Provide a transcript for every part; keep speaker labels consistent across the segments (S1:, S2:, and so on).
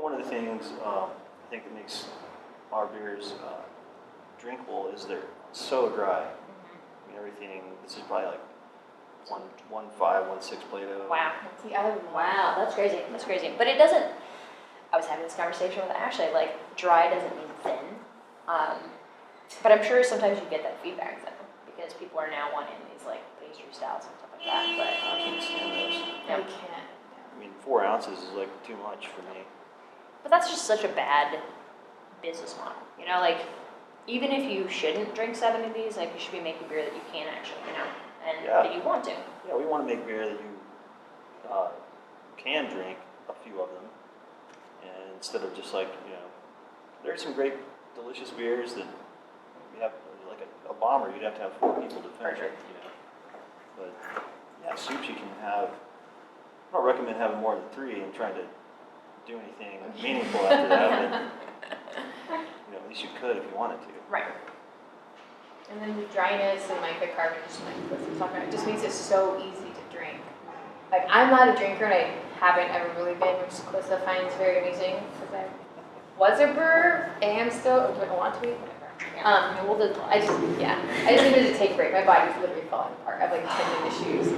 S1: one of the things I think that makes our beers drinkable is they're so dry. I mean, everything. This is probably like 1.5, 1.6 Plato.
S2: Wow.
S3: See, I love
S2: Wow, that's crazy. That's crazy. But it doesn't. I was having this conversation with Ashley. Like, dry doesn't mean thin. But I'm sure sometimes you get that feedback though, because people are now wanting these like pastry styles and stuff like that. But
S1: I can't stand those.
S3: I can't.
S1: I mean, 4 ounces is like too much for me.
S2: But that's just such a bad business model. You know, like, even if you shouldn't drink 7 of these, like, you should be making beer that you can actually, you know, and that you want to.
S1: Yeah, we want to make beer that you can drink a few of them, and instead of just like, you know, there's some great, delicious beers that you have, like a bomber, you'd have to have 4 people to finish it, you know. But yeah, soups you can have. I don't recommend having more than 3 and trying to do anything meaningful after that. But, you know, at least you could if you wanted to.
S2: Right.
S3: And then the dryness and like the carbonation, like what we're talking about, it just makes it so easy to drink. Like, I'm not a drinker and I haven't ever really been, which Calista finds very amusing because I was a brewer, am still, or do I want to be? Whatever. I just needed to take a break. My body's literally falling apart. I have like tendon issues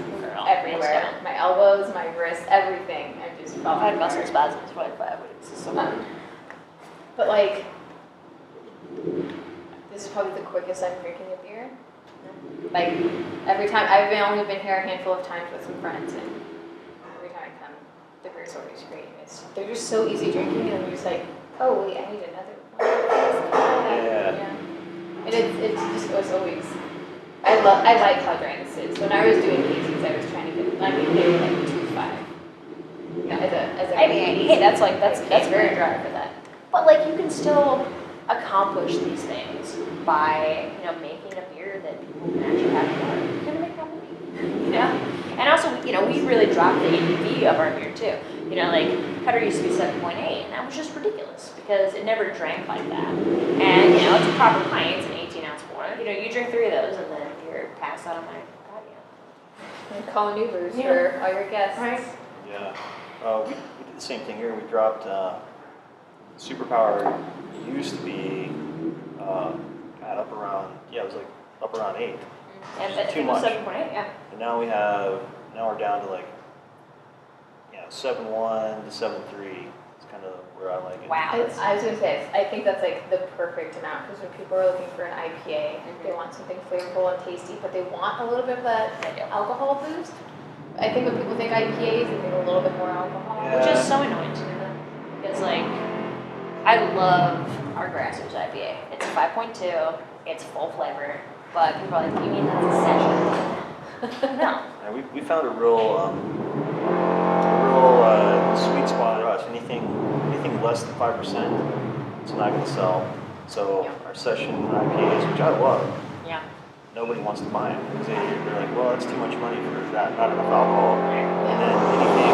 S3: everywhere. My elbows, my wrists, everything. I'm just falling apart.
S2: I had muscle spasms for like 5 weeks. So
S3: but like, this is probably the quickest I'm drinking a beer. Like, every time, I've only been here a handful of times with some friends, and every time I come, the beer's always great. They're just so easy drinking, and you're just like, oh wait, I need another one.
S1: Yeah.
S3: And it just goes always. I like how dry this is. When I was doing hazies, I was trying to get, I mean, they were like 2.5. Yeah, as a
S2: I mean, hey, that's very dry for that. But like, you can still accomplish these things by, you know, making a beer that people can actually have fun. You're gonna make money. Yeah. And also, you know, we really dropped the ABV of our beer too. You know, like, Cutter used to be 7.8, and that was just ridiculous because it never drank like that. And, you know, it's a proper pint, it's an 18-ounce pour. You know, you drink 3 of those, and then you're passed out on my patio.
S3: And calling Ubers for all your guests.
S2: Right.
S1: Yeah. We did the same thing here. We dropped Superpower used to be up around, it was like up around 8.
S2: And
S1: too much.
S2: 7.8, yeah.
S1: And now we're down to like, 7.1 to 7.3. It's kind of where I like it.
S2: Wow.
S3: I was going to say, I think that's like the perfect amount, because when people are looking for an IPA, they want something flavorful and tasty, but they want a little bit of that alcohol boost. I think when people think IPAs, they think a little bit more alcohol.
S1: Yeah.
S2: Which is so annoying to me, because like, I love our Grassers IPA. It's a 5.2, it's full flavor, but people are like, you mean that's a session? No.
S1: Yeah, we found a real sweet spot for us. Anything less than 5%, it's not going to sell. So our session IPAs, which I love,
S2: Yeah.
S1: nobody wants to buy them because they're like, well, that's too much money for that, not enough alcohol. And then anything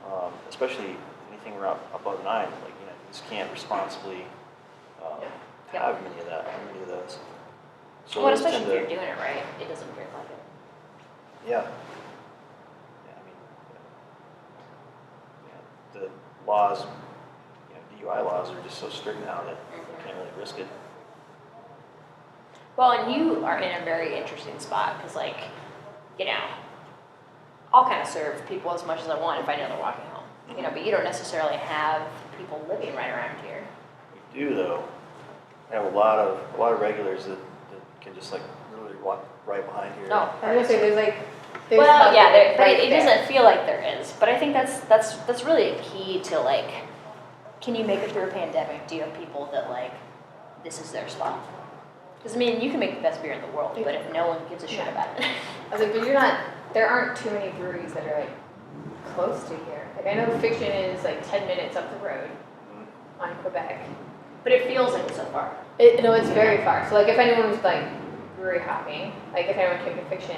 S1: above 8, especially anything around above 9, like, you just can't responsibly have many of those. So
S2: Well,
S1: those
S2: especially
S1: tend
S2: if you're doing it right, it doesn't drink like it.
S1: Yeah. I mean, the laws, DUI laws are just so strict now that you can't really risk it.
S2: Well, and you are in a very interesting spot because, like, I'll kind of serve people as much as I want if I know they're walking home. But you don't necessarily have people living right around here.
S1: We do, though. I have a lot of regulars that can just like literally walk right behind here.
S2: Oh,
S3: I was going to say, there's
S2: but it doesn't feel like there is. But I think that's really a key to, like, can you make it through a pandemic? Do you have people that, like, this is their spot? Because, I mean, you can make the best beer in the world, but if no one gives a shit about it.
S3: I was like, but there aren't too many breweries that are, like, close to here. Like, I know Fiction is, like, 10 minutes up the road on Quebec.
S2: But it feels like it's so far.
S3: It's very far. So, like, if anyone was, like, brewery hopping, like, if anyone came to Fiction,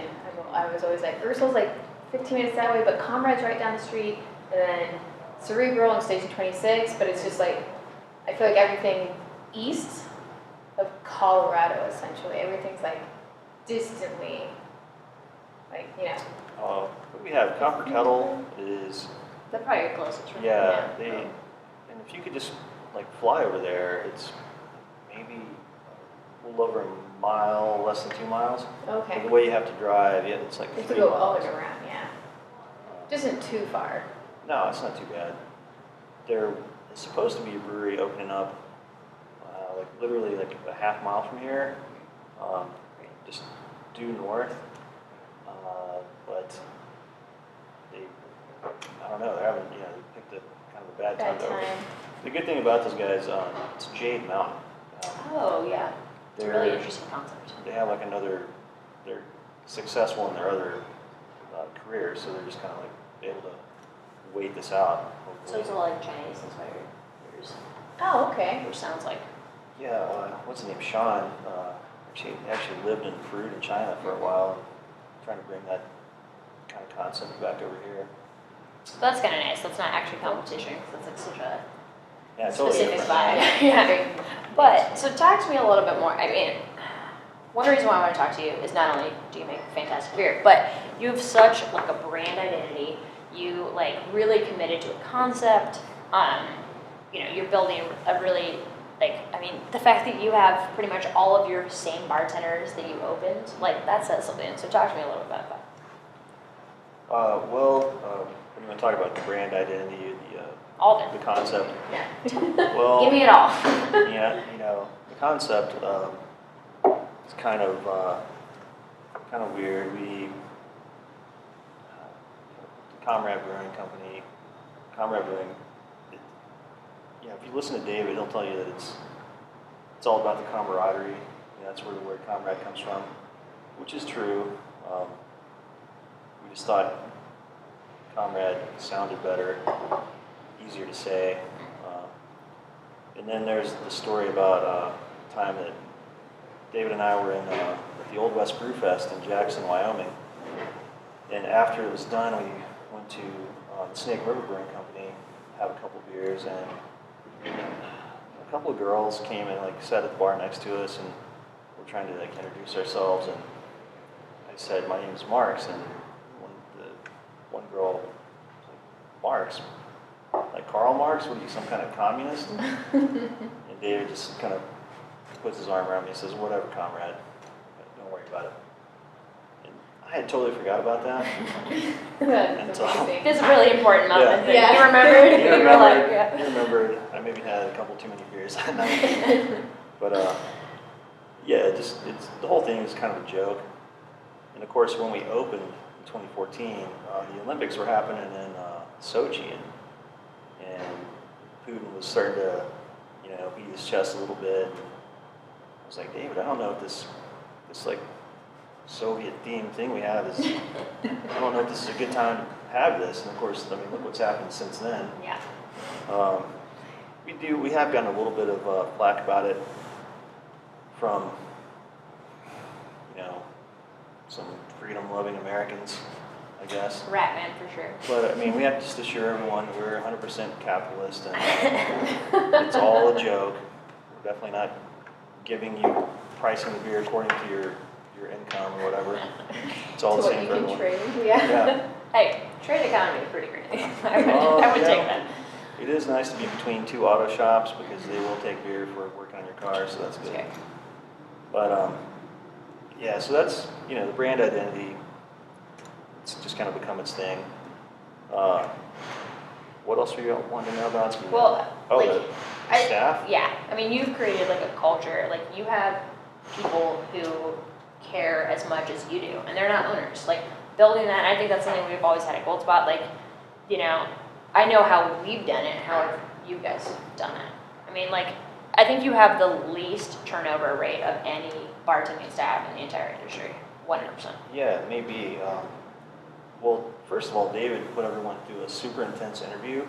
S3: I was always like, Ursul's, like, 15 minutes that way, but Comrade's right down the street, and then Cerebral and Station 26, but it's just, like, I feel like everything east of Colorado, essentially, everything's, like, distantly, like,
S1: Oh, we have Copper Kettle is,
S2: That's probably your closest, right?
S1: yeah, and if you could just like fly over there, it's maybe a little over a mile, less than 2 miles.
S3: Okay.
S1: But the way you have to drive, yeah, it's like
S3: You have
S1: 3
S3: to go all the
S1: miles.
S3: way around, yeah. Which isn't too far.
S1: No, it's not too bad. There is supposed to be a brewery opening up, like literally like a half mile from here, just due north. But they, I don't know, they haven't, they picked a kind of a bad time
S3: Bad
S1: to open.
S3: time.
S1: The good thing about those guys, it's Jade Mountain.
S2: Oh, yeah. It's a really interesting concept.
S1: They have like they're successful in their other careers, so they're just kind of like able to wait this out.
S2: So it's a lot like Chinese inspired beers,
S3: Oh, okay.
S2: which sounds like.
S1: Yeah, what's his name? Sean. Actually lived in fruit in China for a while, trying to bring that kind of concept back over here.
S2: So that's kind of nice. That's not actually competition because that's like such a
S1: Yeah, it's totally
S2: specific
S1: different.
S2: vibe. Yeah. But so talk to me a little bit more. I mean, one reason why I want to talk to you is not only do you make fantastic beer, but you have such like a brand identity. You like really committed to a concept. You're building a really the fact that you have pretty much all of your same bartenders that you opened, like that says something. So talk to me a little bit about that.
S1: When you want to talk about the brand identity,
S2: All of
S1: the
S2: it.
S1: concept,
S2: Yeah.
S1: well,
S2: Give me it all.
S1: yeah, the concept is kind of weird. The Comrade Brewing Company, Comrade Brewing. If you listen to David, he'll tell you that it's all about the camaraderie. That's where the word comrade comes from, which is true. We just thought comrade sounded better, easier to say. And then there's the story about the time that David and I were at the Old West Brew Fest in Jackson, Wyoming. And after it was done, we went to the Snake River Brewing Company, have a couple beers, and a couple of girls came and sat at the bar next to us, and we're trying to introduce ourselves. And I said, "My name is Marks," and one girl was like, "Marks? Like Karl Marx? What are you, some kind of communist?" And David just kind of puts his arm around me and says, "Whatever, comrade. Don't worry about it." And I had totally forgot about that.
S3: That's
S1: Until-
S3: amazing.
S2: This is a really important moment.
S3: Yeah.
S2: You remembered?
S1: You
S2: You were
S1: remembered,
S2: like, yeah.
S1: you remembered. I maybe had a couple too many beers that night. But the whole thing is kind of a joke. And of course, when we opened in 2014, the Olympics were happening in Sochi, and Putin was starting to, beat his chest a little bit. I was like, "David, I don't know if this Soviet themed thing we have is, I don't know if this is a good time to have this." And of course, look what's happened since then.
S2: Yeah.
S1: We have gotten a little bit of flack about it from, some freedom-loving Americans, I guess.
S2: Rat man for sure.
S1: But we have to just assure everyone we're 100% capitalist, and it's all a joke. We're definitely not giving you pricing the beer according to your income or whatever. It's all
S3: To
S1: the
S3: what
S1: same
S3: you
S1: for
S3: can
S1: everyone.
S3: trade,
S1: Yeah.
S2: Hey, trade economy is pretty great. I would
S1: Yeah.
S2: take that.
S1: It is nice to be between two auto shops because they will take beer for working on your car, so that's good.
S2: Okay.
S1: But so that's the brand identity. It's just kind of become its thing. What else were you wanting to know about?
S2: Well,
S1: the staff.
S2: Yeah, I mean, you've created a culture. You have people who care as much as you do, and they're not owners. Building that, I think that's something we've always had at Gold Spot. I know how we've done it. How have you guys done it? I mean, I think you have the least turnover rate of any bartending staff in the entire industry. 100%.
S1: Yeah, maybe. Well, first of all, David put everyone through a super intense interview,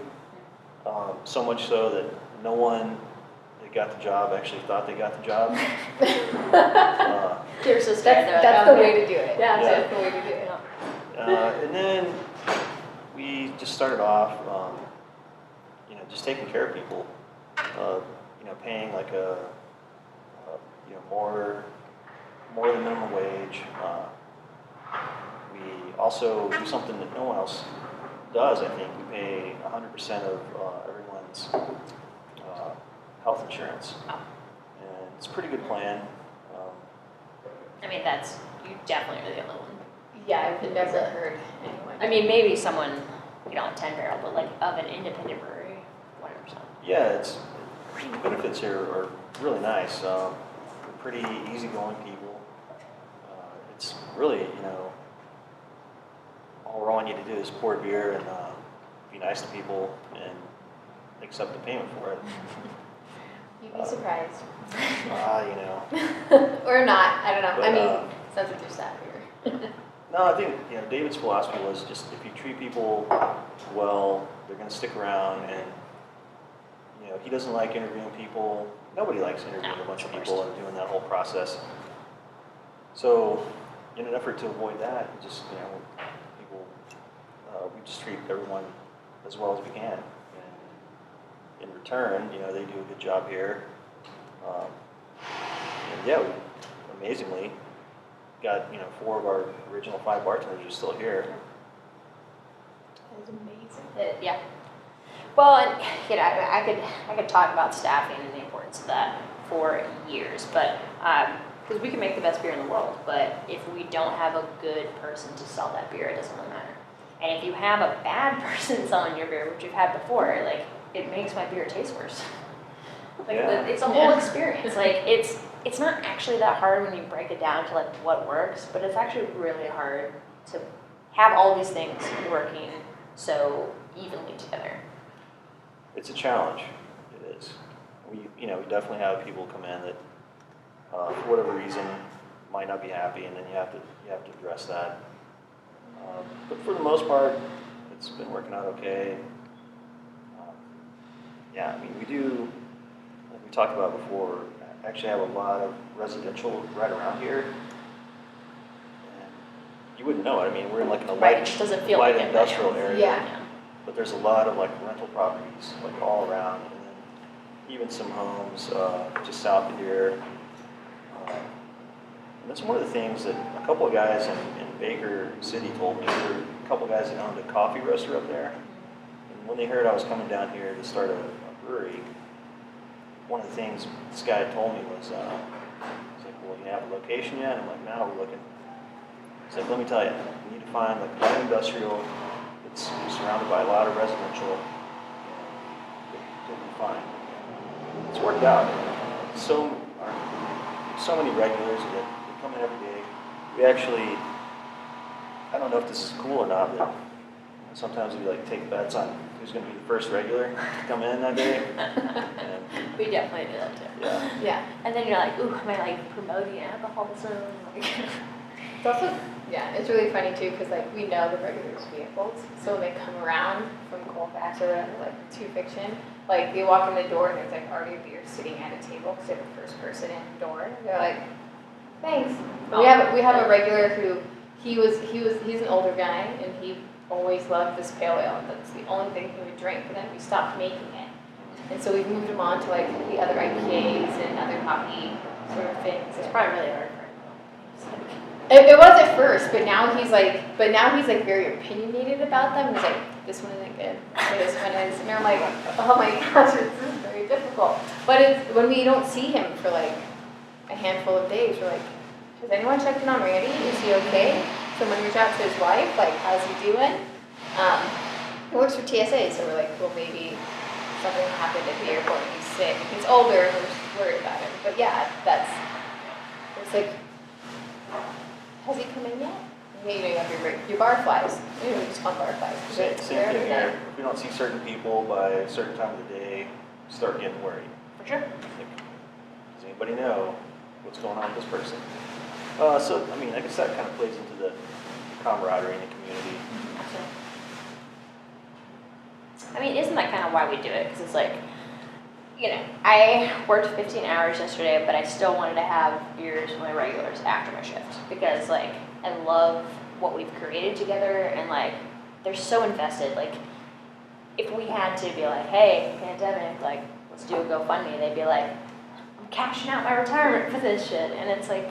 S1: so much so that no one that got the job actually thought they got the job.
S2: You're so
S3: That's the way to do it.
S2: Yeah.
S3: That's the way to do it.
S1: And then we just started off, just taking care of people, paying more than minimum wage. We also do something that no one else does, I think. We pay 100% of everyone's health insurance.
S2: Oh.
S1: And it's a pretty good plan.
S2: I mean, you definitely are the only one.
S3: Yeah, I've never heard anyone.
S2: I mean, maybe someone, 10 Barrel, but like of an independent brewery, 100%.
S1: Yeah, the benefits here are really nice. They're pretty easygoing people. It's really, all we're wanting you to do is pour beer and be nice to people and accept the payment for it.
S3: You'd be surprised. Or not, I don't know.
S1: But,
S3: sounds like there's staff here.
S1: No, I think, David's philosophy was just if you treat people well, they're going to stick around, and, he doesn't like interviewing people. Nobody likes interviewing a bunch of people and doing that whole process. So, in an effort to avoid that, we just, we just treat everyone as well as we can. And in return, they do a good job here. And yeah, we amazingly got, 4 of our original 5 bartenders are still here.
S3: That is amazing.
S2: Yeah. Well, and I could talk about staffing and the importance of that for years, but because we can make the best beer in the world, but if we don't have a good person to sell that beer, it doesn't really matter. And if you have a bad person selling your beer, which we've had before, like it makes my beer taste worse. It's a whole experience. Like it's not actually that hard when you break it down to like what works, but it's actually really hard to have all these things working so evenly together.
S1: It's a challenge. It is. We definitely have people come in that, for whatever reason, might not be happy, and then you have to address that. But for the most part, it's been working out okay. We do, like we talked about before, actually have a lot of residential right around here. And you wouldn't know it. I mean, we're in like in a
S2: Right, it just doesn't feel
S1: light
S2: like it,
S1: industrial area.
S3: Yeah.
S1: But there's a lot of like rental properties like all around, and then even some homes just south of here. And that's one of the things that a couple of guys in Baker City told me. There were a couple of guys that owned a coffee roaster up there. And when they heard I was coming down here to start a brewery, one of the things this guy told me was, he's like, well, you have a location yet? And I'm like, no, we're looking. He's like, let me tell you, we need to find like light industrial. It's surrounded by a lot of residential. It'll be fine. It's worked out. So many regulars that come in every day. We actually, I don't know if this is cool or not, but sometimes we like take bets on who's going to be the first regular to come in that day. And,
S2: We definitely do that too.
S1: yeah.
S3: Yeah.
S2: And then you're like, ooh, am I like promoting alcoholism?
S3: It's also, it's really funny too, because like we know the regulars' vehicles, so when they come around from Colfax or like to Fiction, like they walk in the door and there's like already a beer sitting at a table because they're the first person in the door. They're like, thanks.
S2: Oh,
S3: We have a regular who he's an older guy and he always loved this pale ale. That's the only thing he would drink, and then we stopped making it. And so we've moved him on to like the other IPAs and other hoppy sort of things.
S2: It's probably really hard for him.
S3: It was at first, but now he's like very opinionated about them. He's like, this one isn't good, or this one is, and I'm like, oh my gosh, this is very difficult. But it's when we don't see him for like a handful of days, we're like, has anyone checked in on Randy? Is he okay? Someone reach out to his wife, like, how's he doing? He works for TSA, so we're like, well, maybe something happened at the airport and he's sick. He's older, and we're just worried about him. But yeah, it's like, has he come in yet? Yeah, you have your bar flies. We just call bar flies.
S1: Same thing here. If we don't see certain people by a certain time of the day, start getting worried.
S2: For sure.
S1: Like, does anybody know what's going on with this person? So, I mean, I guess that kind of plays into the camaraderie in the community.
S2: I mean, isn't that kind of why we do it? Because it's like, I worked 15 hours yesterday, but I still wanted to have beers with my regulars after my shift because, like, I love what we've created together, and like, they're so invested. Like, if we had to be like, hey, pandemic, like, let's do a GoFundMe, they'd be like, I'm cashing out my retirement for this shit, and it's like,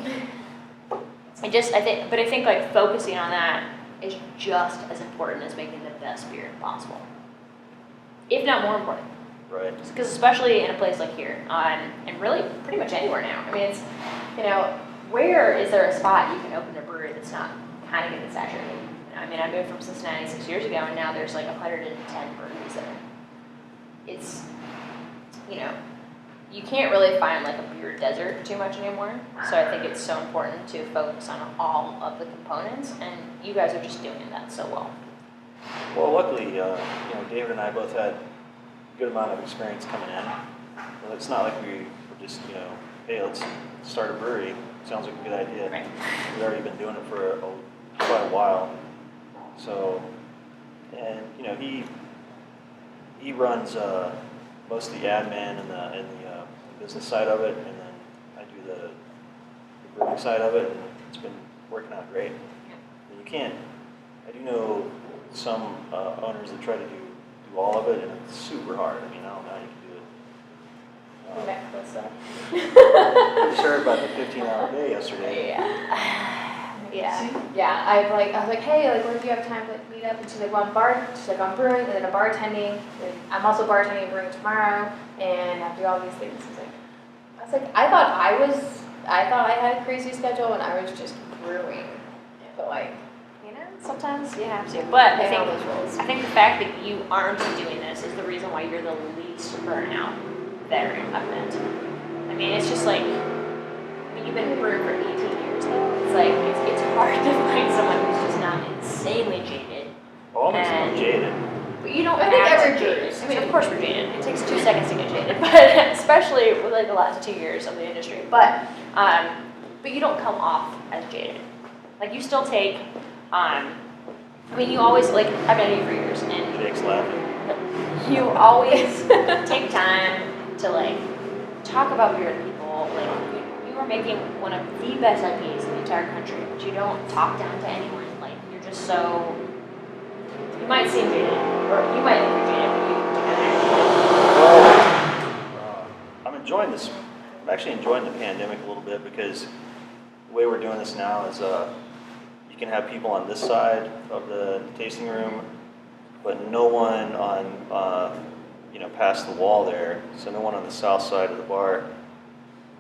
S2: I think like focusing on that is just as important as making the best beer possible, if not more important.
S1: Right.
S2: Because especially in a place like here, and really pretty much anywhere now. I mean, it's, where is there a spot you can open a brewery that's not kind of getting saturated? I mean, I moved from Cincinnati 6 years ago, and now there's like 110 breweries there. It's, you can't really find like a beer desert too much anymore. So I think it's so important to focus on all of the components, and you guys are just doing that so well.
S1: Well, luckily, David and I both had a good amount of experience coming in. Well, it's not like we were just, hey, let's start a brewery. Sounds like a good idea.
S2: Right.
S1: We've already been doing it for quite a while. So, and he runs most of the admin and the business side of it, and then I do the brewing side of it, and it's been working out great. And I do know some owners that try to do all of it, and it's super hard. I mean, I don't know how you can do it. We started about the 15-hour day yesterday.
S3: Yeah. I was like, hey, like, when do you have time to meet up? And she's like, well, I'm brewing, and then I'm bartending. And I'm also bartending and brewing tomorrow, and I have to do all these things. I was like, I thought I had a crazy schedule, and I was just brewing. But like,
S2: Sometimes you have to. But I
S3: all those roles.
S2: think the fact that you aren't doing this is the reason why you're the least burnout veteran I've met. I mean, it's just like, you've been brewing for 18 years now. It's like, it's hard to find someone who's just not insanely jaded.
S1: Almost not jaded.
S2: But you don't
S3: I think
S2: act
S3: every
S2: jaded.
S3: brewer.
S2: I mean, of course we're jaded. It takes 2 seconds to get jaded, but especially with like the last 2 years of the industry. But you don't come off as jaded. Like, you still take, you always, like, I've known you for years, and
S1: Jake's laughing.
S2: you always take time to, like, talk about beer to people. Like, you are making one of the best IPAs in the entire country, but you don't talk down to anyone. Like, you're just so, you might seem jaded, or you might think you're jaded, but
S1: I'm enjoying this. I'm actually enjoying the pandemic a little bit, because the way we're doing this now is you can have people on this side of the tasting room, but no one on past the wall there. So no one on the south side of the bar,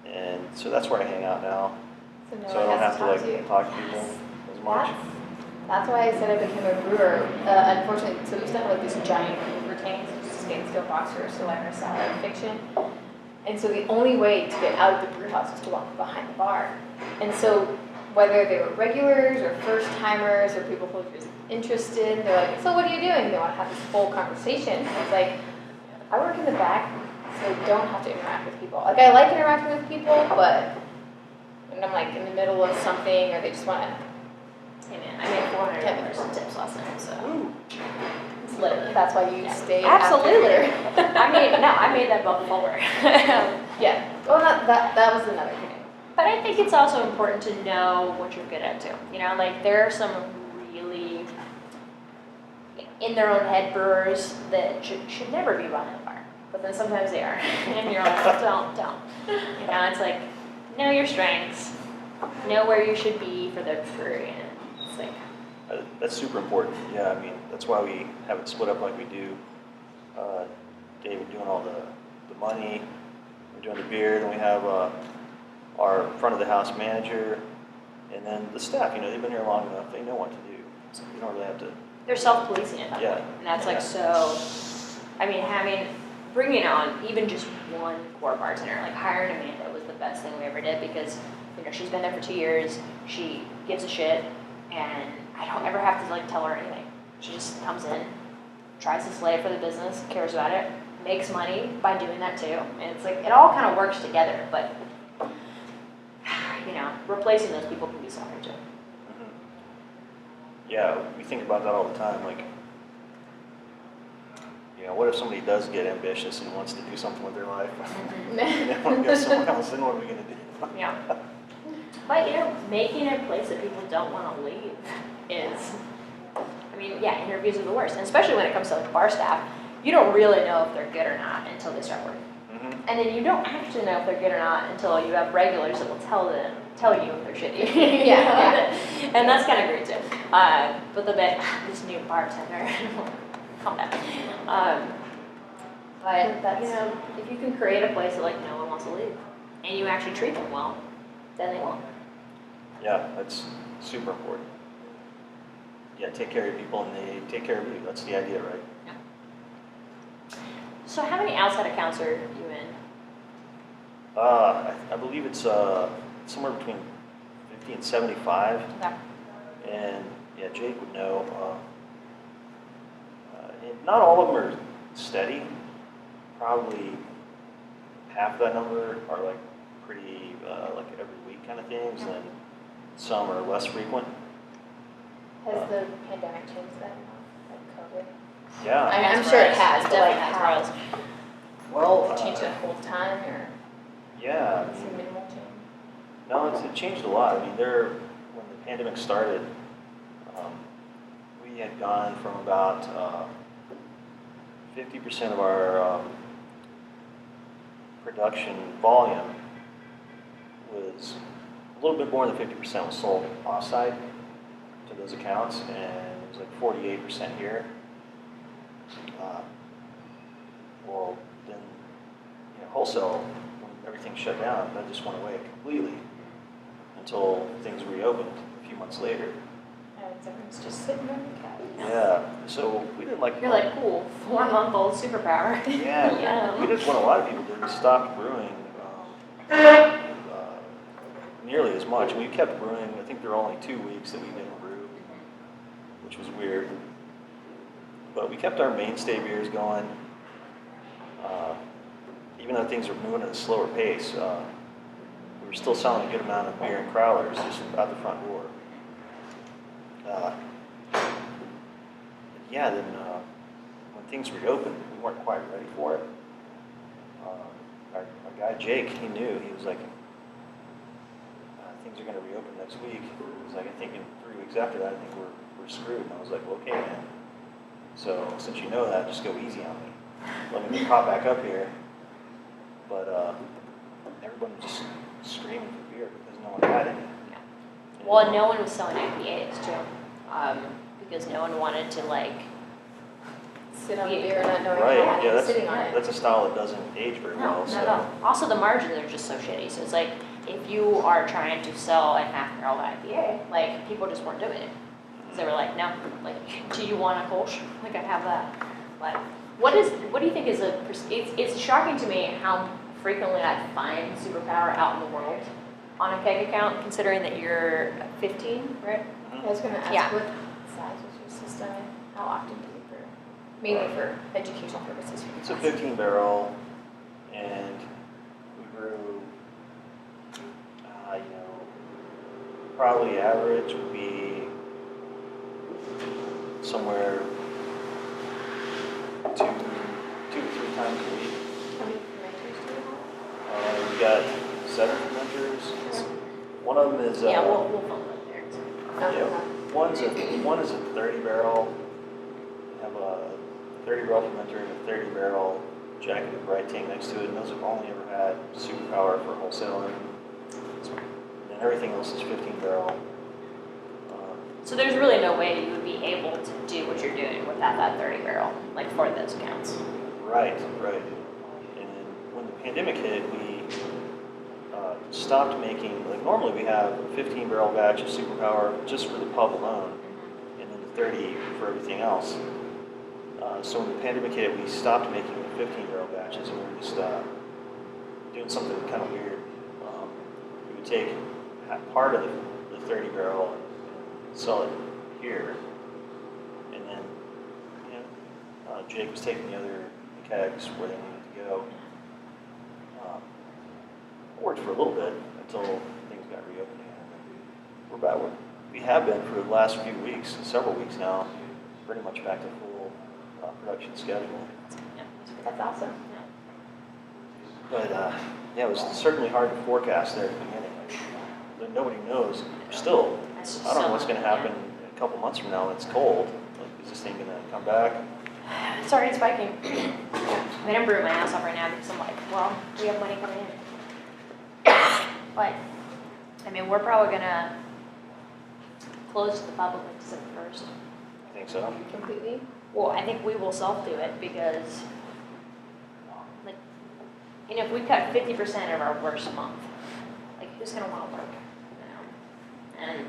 S1: and so that's where I hang out now.
S3: So no
S1: So I
S3: one
S1: don't
S3: has
S1: have to
S3: to
S1: talk to people as much.
S3: That's why I said I became a brewer. Unfortunately, so we used to have like these giant brewer tanks, which is stainless steel box for Solera Sour Fiction. And so the only way to get out of the brew house was to walk behind the bar. And so whether they were regulars or first timers or people who were just interested, they're like, so what are you doing? They want to have this full conversation. And it's like, I work in the back, so I don't have to interact with people. Like, I like interacting with people, but when I'm like in the middle of something, or they just want to.
S2: hey man, I made $400 in tips last night, so.
S3: It's literally, that's why you stay
S2: Absolutely.
S3: after.
S2: I made that before.
S3: Yeah. Well, that was another thing.
S2: But I think it's also important to know what you're good at too. Like, there are some really in their own head brewers that should never be running a bar. But then sometimes they are. And you're like, don't. It's like, know your strengths, know where you should be for the brewery. And it's like,
S1: That's super important. Yeah, I mean, that's why we have it split up like we do. David doing all the money, we're doing the beer, then we have our front of the house manager, and then the staff. They've been here long enough; they know what to do. So you don't really have to.
S2: they're self-policing at that
S1: Yeah.
S2: point. And that's like so, bringing on even just one core bartender, like hiring Amanda was the best thing we ever did, because, she's been there for 2 years, she gives a shit, and I don't ever have to like tell her anything. She just comes in, tries to slay for the business, cares about it, makes money by doing that too. And it's like, it all kind of works together, but replacing those people can be so hard too.
S1: Mm-hmm. Yeah, we think about that all the time. Like, what if somebody does get ambitious and wants to do something with their life? And they want to go somewhere else, then what are we going to do?
S2: Yeah. But, making a place that people don't want to leave is, interviews are the worst. And especially when it comes to like bar staff, you don't really know if they're good or not until they start working.
S1: Mm-hmm.
S2: And then you don't actually know if they're good or not until you have regulars that will tell you if they're shitty.
S3: Yeah.
S2: And that's kind of great too. But this new bartender, calm down. But
S3: That's-
S2: you know, if you can create a place that like no one wants to leave, and you actually treat them well, then they won't.
S1: Yeah, that's super important. Yeah, take care of people and they take care of you. That's the idea, right?
S2: So how many outside accounts are you in?
S1: I believe it's somewhere between 50 and 75.
S2: Okay.
S1: And yeah, Jake would know. And not all of them are steady. Probably half that number are like pretty like every week kind of things, and then some are less frequent.
S3: Has the pandemic changed that? Like COVID?
S1: Yeah.
S3: I mean, I'm sure it has, but
S2: Definitely
S3: like
S2: has
S3: how?
S2: for us.
S1: Well,
S3: Has it changed it full time or
S1: yeah.
S3: some minimal change?
S1: No, it changed a lot. I mean, when the pandemic started, we had gone from about 50% of our production volume was a little bit more than 50% was sold offsite to those accounts, and it was like 48% here. Well, then wholesale, when everything shut down, that just went away completely until things reopened a few months later.
S3: And everyone's just sitting on the couch.
S1: Yeah, so we didn't like.
S2: You're like, cool, 4-month-old superpower.
S1: Yeah,
S2: Yeah.
S1: we did what a lot of people did. We stopped brewing nearly as much. We kept brewing. I think there were only 2 weeks that we didn't brew, which was weird. But we kept our mainstay beers going. Even though things were moving at a slower pace, we were still selling a good amount of beer and crowlers just out the front door. Yeah, then when things reopened, we weren't quite ready for it. Our guy Jake, he knew. He was like, things are going to reopen next week. He was like, I think in 3 weeks after that, I think we're screwed. And I was like, well, okay, man. So since you know that, just go easy on me. Let me pop back up here. But everyone was just screaming for beer because no one had any.
S2: Well, and no one was selling IPAs too, because no one wanted to like.
S3: Sit on the beer not knowing
S1: Right,
S3: how long
S1: yeah,
S3: you're sitting on it.
S1: that's a style that doesn't age very
S2: No,
S1: well.
S2: not at all. Also, the margins are just so shitty. So it's like if you are trying to sell a half-barrel IPA, like people just weren't doing it. Because they were like, no, like, do you want a Kolsch? Like I have that. But what do you think is it's shocking to me how frequently I find Superpower out in the world on a keg account, considering that you're 15, right?
S3: I was gonna ask
S2: Yeah.
S3: what size was your system and how often do you brew? Mainly for education purposes.
S1: It's a 15 barrel, and we brew, probably average would be somewhere 2 to 3 times a week.
S3: How many fermenters do you have?
S1: We got 7 fermenters. One of them is
S2: Yeah, we'll film it there.
S1: yeah, one is a 30 barrel. We have a 30 barrel fermenter and a 30 barrel jacketed bright tank next to it, and those have only ever had Superpower for wholesale. And everything else is 15 barrel.
S2: So there's really no way you would be able to do what you're doing without that 30 barrel, like for those accounts.
S1: Right. And when the pandemic hit, we stopped making, like normally we have a 15 barrel batch of Superpower just for the pub alone, and then the 30 for everything else. So when the pandemic hit, we stopped making the 15 barrel batches, and we were just doing something kind of weird. We would take part of the 30 barrel and sell it here, and then Jake was taking the other kegs where they needed to go. Worked for a little bit until things got reopened again. We're back. We have been for the last few weeks, several weeks now, pretty much back to full production schedule.
S3: That's awesome.
S1: But yeah, it was certainly hard to forecast there at the beginning. Like, nobody knows. Still, I don't know what's going to happen a couple months from now when it's cold. Like, is this thing going to come back?
S2: It's already spiking. I mean, I'm brewing my ass off right now because I'm like, well, we have money coming in. But, I mean, we're probably gonna closed to the public like December 1st.
S1: I think so.
S3: Completely?
S2: Well, I think we will self-do it because, like, you know, if we cut 50% of our worst month, like, who's gonna wanna work, you know? And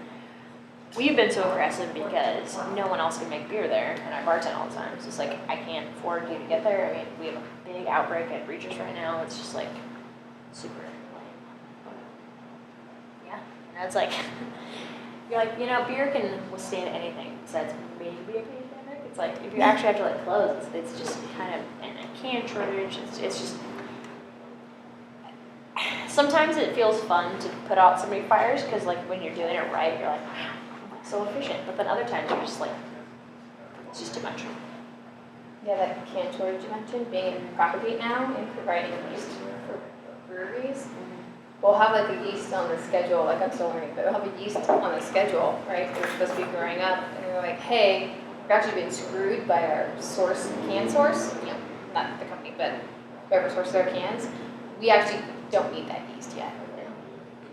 S2: we've been so aggressive because no one else can make beer there, and I bartend all the time. So it's like, I can't afford you to get there. I mean, we have a big outbreak at Breachers right now. It's just like super lame. Yeah, and it's like, you're like, you know, beer can withstand anything besides maybe a pandemic. It's like, if you actually have to like close, it's just kind of, and a can shortage, it's just, sometimes it feels fun to put out so many fires because like when you're doing it right, you're like, wow, I'm so efficient. But then other times you're just like, it's just too much.
S3: Yeah, that can shortage you mentioned, being in Propagate now and providing yeast for breweries. We'll have like a yeast on the schedule, like I'm still learning, but we'll have a yeast on the schedule, right? They're supposed to be growing up, and they're like, hey, we've actually been screwed by our source, can source, you know, not the company, but whoever sources their cans. We actually don't need that yeast yet.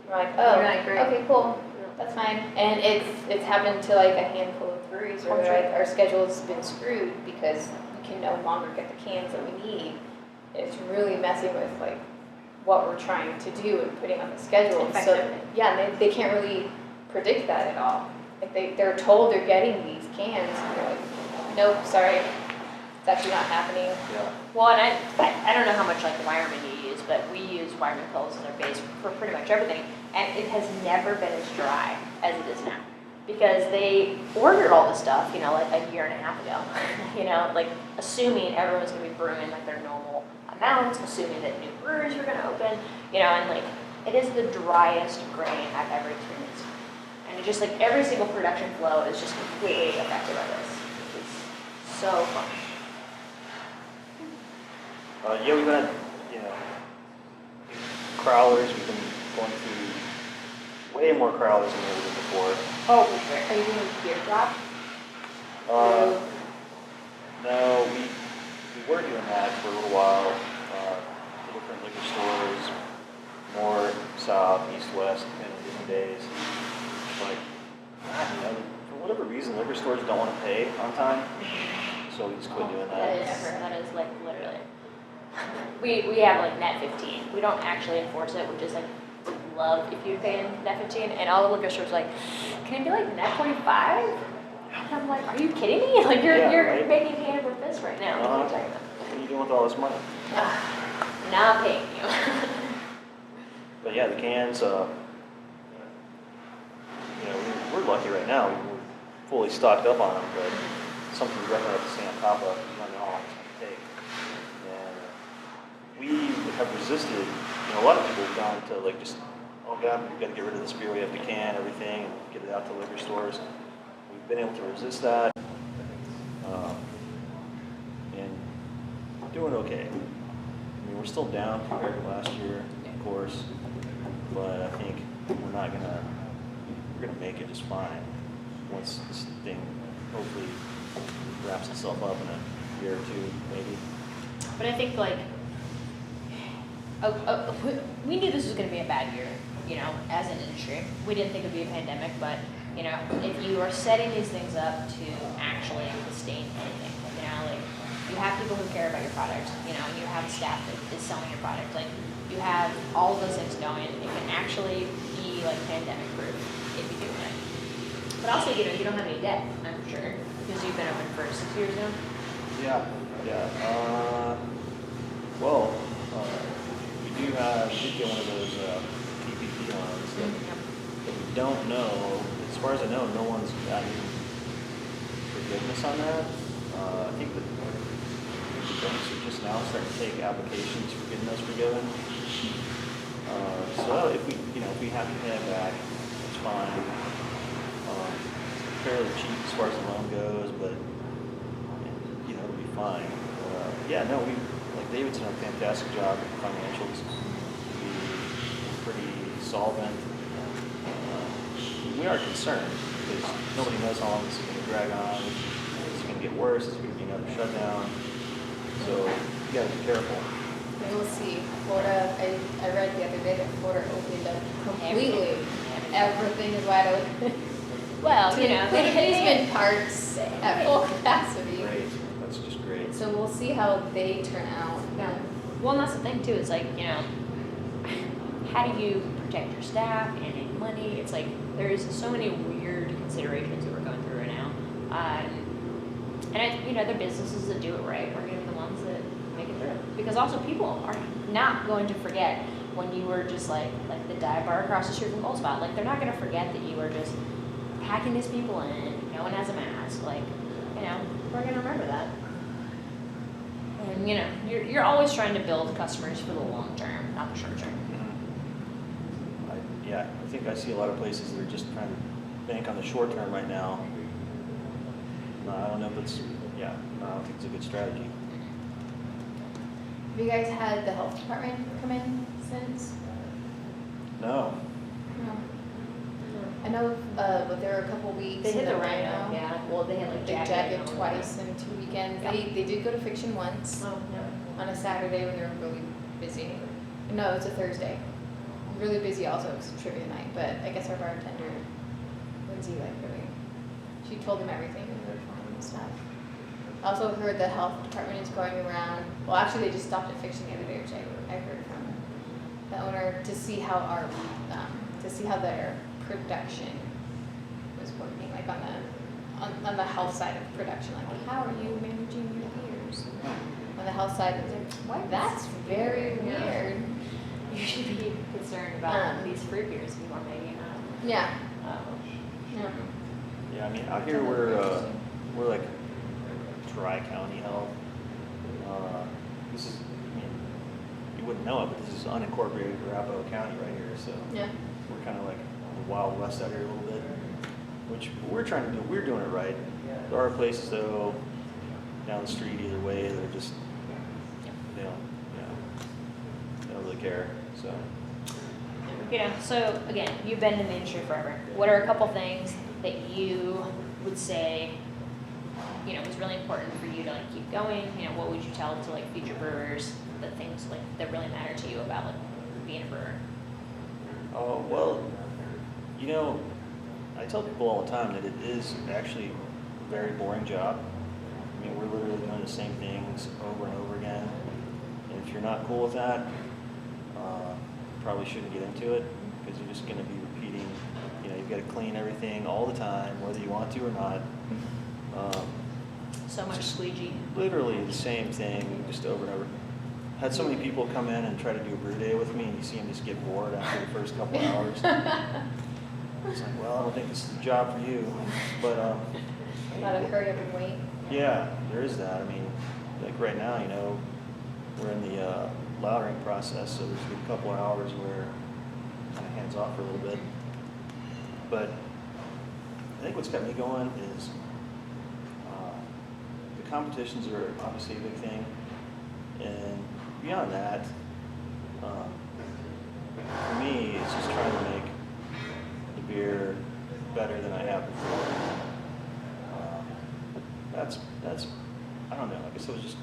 S3: We're like, oh,
S2: Right, great.
S3: okay, cool, that's fine. And it's happened to like a handful of breweries where they're like, our schedule's been screwed because we can no longer get the cans that we need. It's really messing with like what we're trying to do and putting on the schedule. So
S2: Effectively.
S3: yeah, and they can't really predict that at all. Like they're told they're getting these cans, and they're like, nope, sorry, it's actually not happening.
S1: Yeah.
S2: Well, and I don't know how much like Wyoming you use, but we use Wyoming pills as our base for pretty much everything. And it has never been as dry as it is now. Because they ordered all this stuff, you know, like a year and a half ago. You know, like assuming everyone's gonna be brewing like their normal amounts, assuming that new breweries were gonna open, you know, and like it is the driest grain I've ever experienced. And it just like every single production flow is just completely affected by this. It's so fun.
S1: Yeah, we've had, you know, crowlers. We've been going through way more crowlers than we ever did before.
S2: Oh, for sure. Are you doing beer drop?
S1: No, we were doing that for a little while. Different liquor stores, north, south, east, west, depending on different days. Like, I don't know, for whatever reason, liquor stores don't want to pay on time, so we just quit doing that.
S2: That is like literally. We have like net 15. We don't actually enforce it. We just like would love if you pay in net 15. And all the liquor stores are like, can it be like net 45? And I'm like, are you kidding me? Like you're
S1: right?
S2: making hand with this right now. What are you talking about?
S1: What are you doing with all this money?
S2: Not paying you.
S1: But yeah, the cans, you know, we're lucky right now. We're fully stocked up on them, but something we definitely have to stay on top of. You don't know how long it's going to take. And we have resisted, you know, a lot of people have gone to like just, oh God, we've got to get rid of this beer. We have to can everything and get it out to liquor stores. We've been able to resist that. And doing okay. I mean, we're still down compared to last year, of course, but I think we're gonna make it just fine once this thing hopefully wraps itself up in a year or two, maybe.
S2: But I think like, we knew this was going to be a bad year, you know, as an industry. We didn't think it would be a pandemic, but you know, if you are setting these things up to actually sustain anything, you know, like you have people who care about your product, you know, and you have staff that is selling your product, like you have all of those things going. It can actually be like pandemic proof if you do it. But also, you know, you don't have any debt, I'm sure, because you've been open for 6 years now.
S1: Yeah. Well, we did get one of those PPP loans that we don't know. As far as I know, no one's gotten forgiveness on that. I think that the banks are just now starting to take applications for getting those forgiven. So if we have to pay it back, it's fine. Fairly cheap as far as the loan goes, but you know, it'll be fine. Like David's done a fantastic job with the financials. We're pretty solvent. We are concerned because nobody knows how long this is going to drag on. Is it going to get worse? Is it going to be another shutdown? So you got to be careful.
S3: We'll see. Florida, I read the other day that Florida opened up completely. Everything is wide open.
S2: Well, you know,
S3: to amusement parks at full capacity.
S1: Great, that's just great.
S3: So we'll see how they turn out.
S2: yeah. Well, and that's the thing too, it's like, you know, how do you protect your staff and make money? It's like, there's so many weird considerations that we're going through right now. And I, you know, the businesses that do it right are gonna be the ones that make it through. Because also people are not going to forget when you were just like the dive bar across the street from Gold Spot. Like, they're not gonna forget that you were just packing these people in, no one has a mask. Like, you know, we're gonna remember that. And, you know, you're always trying to build customers for the long term, not the short term.
S1: Yeah, I think I see a lot of places that are just trying to bank on the short term right now. I don't know if it's, yeah, I don't think it's a good strategy.
S3: Have you guys had the health department come in since?
S1: No.
S3: No. I know, but there were a couple weeks.
S2: They hit
S3: in
S2: the rhino, yeah. Well, they hit like
S3: Big
S2: jacket
S3: Jacket twice in 2 weekends.
S2: Yeah.
S3: They did go to Fiction once
S2: Oh, no.
S3: on a Saturday when they were really busy. No, it was a Thursday. Really busy also, it was trivia night, but I guess our bartender, Lindsay, she told them everything and they were fine and stuff. I also heard the health department is going around, well, actually they just stopped at Fiction the other day, which I heard from the owner, to see how their production was working, like on the health side of production, like how are you managing your beers? On the health side, it's like, what? That's very weird.
S2: You should be concerned about these fruit beers people are making.
S3: Yeah. Yeah.
S1: Yeah, I mean, out here we're like Tri-County Health. This is, I mean, you wouldn't know it, but this is unincorporated Arapahoe County right here, so
S3: Yeah.
S1: we're kind of like the Wild West out here a little bit, which we're trying to do. We're doing it right. There are places though down the street either way that are just they don't really care. So
S2: You know, so again, you've been in the industry forever. What are a couple things that you would say, you know, was really important for you to like keep going? You know, what would you tell to like future brewers, the things like that really matter to you about like being a brewer?
S1: oh well, you know, I tell people all the time that it is actually a very boring job. I mean, we're literally doing the same things over and over again. And if you're not cool with that, you probably shouldn't get into it because you're just going to be repeating, you know, you've got to clean everything all the time, whether you want to or not.
S2: So much
S1: Just
S2: squeegee.
S1: Literally the same thing, just over and over. Had so many people come in and try to do a brew day with me, and you see them just get bored after the first couple hours. It's like, well, I don't think this is the job for you. But
S3: A lot of hurry up and wait.
S1: yeah, there is that. I mean, like right now, you know, we're in the lautering process, so there's a good couple of hours where kind of hands off for a little bit. But I think what's got me going is the competitions are obviously a big thing, and beyond that, for me, it's just trying to make the beer better than I have before. That's I don't know. I guess I was just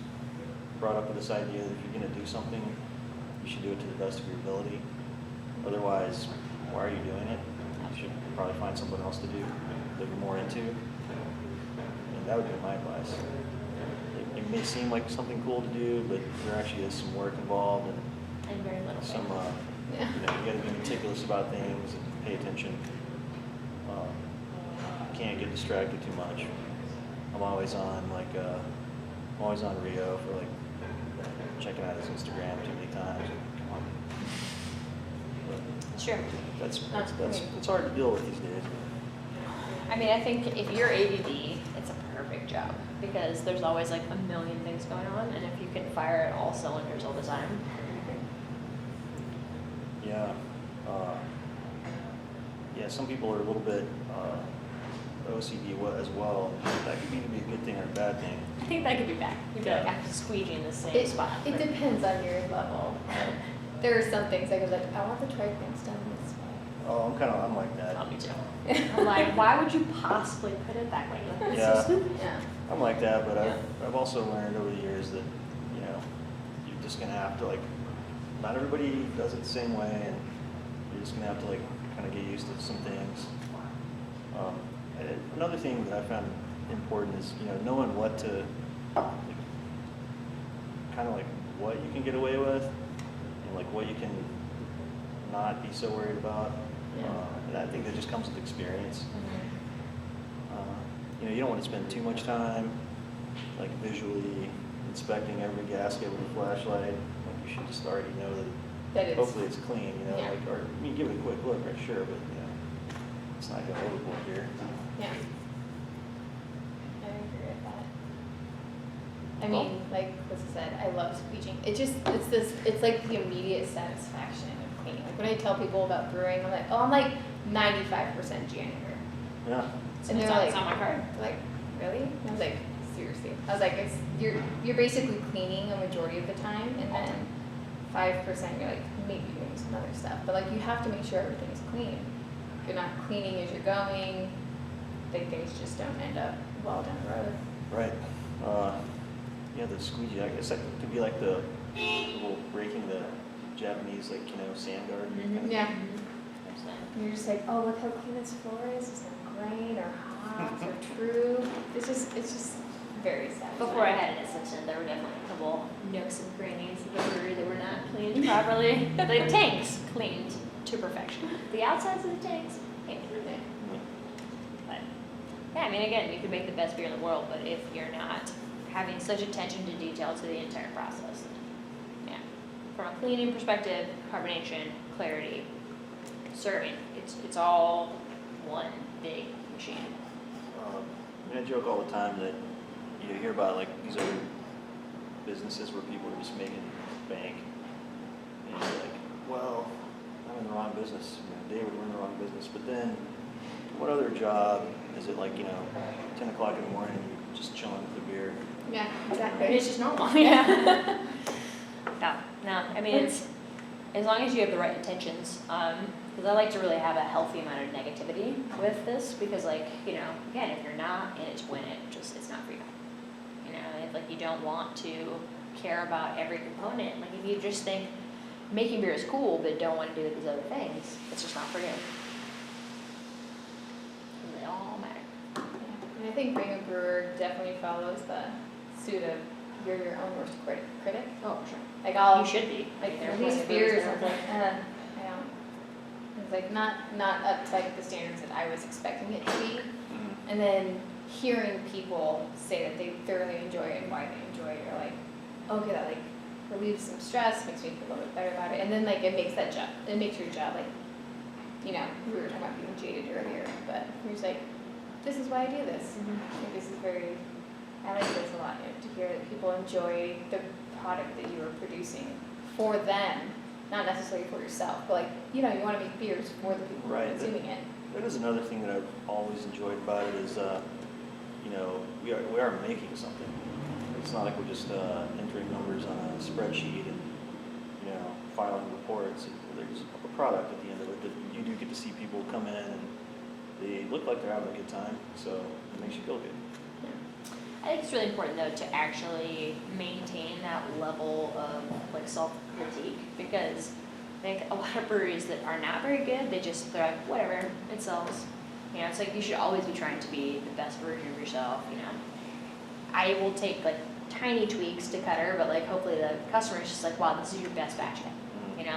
S1: brought up with this idea that if you're going to do something, you should do it to the best of your ability. Otherwise, why are you doing it? You should probably find something else to do that you're more into. And that would be my advice. It may seem like something cool to do, but there actually is some work involved
S2: And very little.
S1: some,
S3: Yeah.
S1: you know, you got to be meticulous about things and pay attention. You can't get distracted too much. I'm always on Rio for like checking out his Instagram too many times. Come on. But
S2: Sure.
S1: it's hard to deal with these days.
S2: I mean, I think if you're ADD, it's a perfect job because there's always like a million things going on, and if you can fire at all cylinders all the time.
S1: Yeah. Yeah, some people are a little bit OCD as well. That could either be a good thing or a bad thing.
S2: I think that could be bad. You'd be like, I'm squeegee in the same spot.
S3: It depends on your level. There are some things I go like, I want the tri things done this way.
S1: Oh, I'm like that.
S2: Oh, me too. I'm like, why would you possibly put it that way? Like, it's so
S1: Yeah.
S2: stupid.
S3: Yeah.
S1: I'm like that, but
S3: Yeah.
S1: I've also learned over the years that, you know, you're just gonna have to like, not everybody does it the same way, and you're just gonna have to like kind of get used to some things. Another thing that I found important is, knowing what to, kind of like what you can get away with and like what you can not be so worried about. And I think that just comes with experience. You don't want to spend too much time like visually inspecting every gasket with a flashlight. Like you should just already know that hopefully it's clean,
S3: Yeah.
S1: like, or give it a quick look, right? Sure, but it's not going overboard here.
S3: Yeah. I agree with that. I mean, like Chris said, I love squeeging. It's like the immediate satisfaction of cleaning. Like when I tell people about brewing, I'm like, oh, I'm like 95% janitor.
S1: Yeah.
S3: And they're
S2: It's
S3: like,
S2: on my card.
S3: they're like, really? And I was like, seriously. I was like, you're basically cleaning a majority of the time, and then 5% you're like maybe doing some other stuff. But like you have to make sure everything is clean. If you're not cleaning as you're going, like things just don't end up well down the road.
S1: Right. Yeah, the squeegee, I guess that could be like the little breaking the Japanese, like, sand garden. kind of
S3: Yeah.
S1: thing.
S3: And you're just like, oh, look how clean this floor is. It's not grain or hops or true. It's just very satisfying.
S2: Before I had an assistant, there were definitely a couple nooks and crannies of the brewery that were not cleaned properly. The tanks cleaned to perfection. The outsides of the tanks, painted. But, yeah, I mean, again, you could make the best beer in the world, but if you're not having such attention to detail to the entire process, yeah. From a cleaning perspective, carbonation, clarity, serving, it's all one big machine.
S1: I joke all the time that you hear about like these other businesses where people are just making bank, and you're like, well, I'm in the wrong business. David, we're in the wrong business. But then, what other job is it like? 10 o'clock in the morning, you're just chilling with the beer.
S3: Yeah, exactly.
S2: It's just normal, yeah. No, I mean, it's, as long as you have the right intentions, because I like to really have a healthy amount of negativity with this, because like, again, if you're not in it to win it, it's not for you. If like you don't want to care about every component, like if you just think making beer is cool, but don't want to do these other things, it's just not for you. They all matter.
S3: Yeah. And I think being a brewer definitely follows the suit of you're your own worst critic.
S2: Oh, sure.
S3: Like I'll
S2: You should be.
S3: like
S2: They're
S3: these
S2: plenty of
S3: beers,
S2: brewers
S3: I
S2: out
S3: was like, I don't. It's like not up to like the standards that I was expecting it to be. And then hearing people say that they thoroughly enjoy it and why they enjoy it, you're like, okay, that like relieves some stress, makes me feel a little bit better about it, and then like it makes your job like, we were talking about being jaded earlier, but you're just like, this is why I do this. Like, this is I like this a lot, to hear that people enjoy the product that you are producing for them, not necessarily for yourself, but like, you want to make beers for the people who are
S1: Right.
S3: consuming it.
S1: That is another thing that I've always enjoyed about it is, we are making something. It's not like we're just entering numbers on a spreadsheet and, filing reports. There's a product at the end of it that you do get to see people come in and they look like they're having a good time, so it makes you feel good.
S2: I think it's really important though to actually maintain that level of like self-critique, because I think a lot of breweries that are not very good, they're like, whatever, it sells. It's like you should always be trying to be the best version of yourself, I will take like tiny tweaks to cutter, but like hopefully the customer is just like, wow, this is your best batch yet.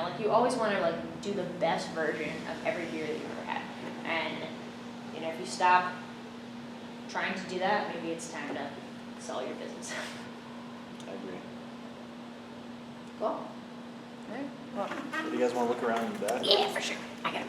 S2: Like you always want to like do the best version of every beer that you've ever had. And, if you stop trying to do that, maybe it's time to sell your business.
S1: I agree.
S2: Cool. All right. Well,
S1: Do you guys want to look around in the back?
S2: yeah, for sure. I got